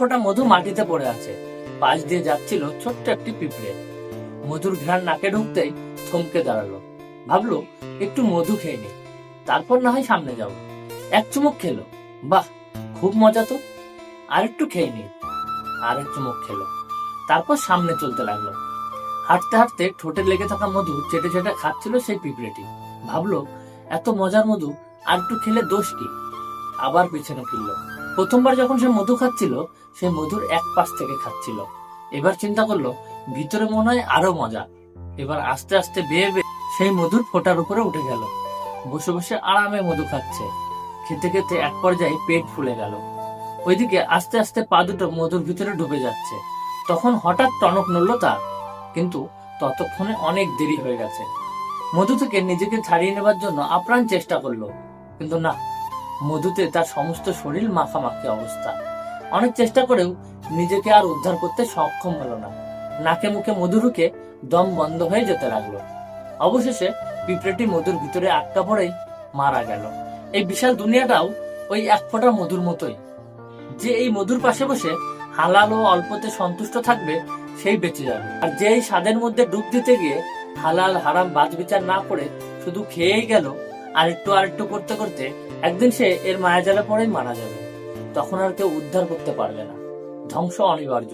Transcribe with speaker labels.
Speaker 1: ফোঁটা মধু মাটিতে পড়ে আছে। পাশ দিয়ে যাচ্ছিল ছোট্ট একটি পিঁপড়ে। মধুর ঘ্রাণ নাকে ঢুকতেই থমকে দাঁড়ালো। ভাবলো একটু মধু খেয়ে নি, তারপর না হয় সামনে যাবো। এক চুমুক খেলো, বাহ খুব মজা তো, আরেকটু খেয়ে নি। আরেক চুমুক খেলো, তারপর সামনে চলতে লাগলো। হাঁটতে হাঁটতে ঠোঁটে লেগে থাকা মধু চেটে চেটে খাচ্ছিল সেই পিঁপড়েটি। ভাবলো এত মজার মধু আর একটু খেলে দোষ কি। আবার পিছনে ফিরল। প্রথমবার যখন সে মধু খাচ্ছিল, সে মধুর এক পাশ থেকে খাচ্ছিল। এবার চিন্তা করলো ভিতরে মনে হয় আরো মজা। এবার আস্তে আস্তে বেয়ে বেয়ে সেই মধুর ফোঁটার উপরে উঠে গেল। বসে বসে আরামে মধু খাচ্ছে। খেতে খেতে এক পর্যায়ে পেট ফুলে গেল। ওইদিকে আস্তে আস্তে পা দুটো মধুর ভিতরে ডুবে যাচ্ছে। তখন হঠাৎ টনক নড়ল তার, কিন্তু ততক্ষণে অনেক দেরি হয়ে গেছে। মধু থেকে নিজেকে ছাড়িয়ে নেবার জন্য আপ্রাণ চেষ্টা করলো, কিন্তু না, মধুতে তার সমস্ত শরীর মাখামাখি অবস্থা। অনেক চেষ্টা করেও নিজেকে আর উদ্ধার করতে সক্ষম হলো না। নাকে মুখে মধু ঢুকে দম বন্ধ হয়ে যেতে লাগলো। অবশেষে পিঁপড়েটি মধুর ভিতরে আটকা পড়েই মারা গেল। এই বিশাল দুনিয়াটাও ওই এক ফোঁটা মধুর মতোই। যে এই মধুর পাশে বসে হালাল ও অল্পতে সন্তুষ্ট থাকবে, সেই বেঁচে যাবে। আর যে এই স্বাদের মধ্যে ডুব দিতে গিয়ে হালাল হারাম বাজ বিচার না করে শুধু খেয়েই গেল, আরেকটু করতে করতে একদিন সে এর মায়াজালে পড়েই মারা যাবে। তখন আর কেউ উদ্ধার করতে পারবে না, ধ্বংস অনিবার্য।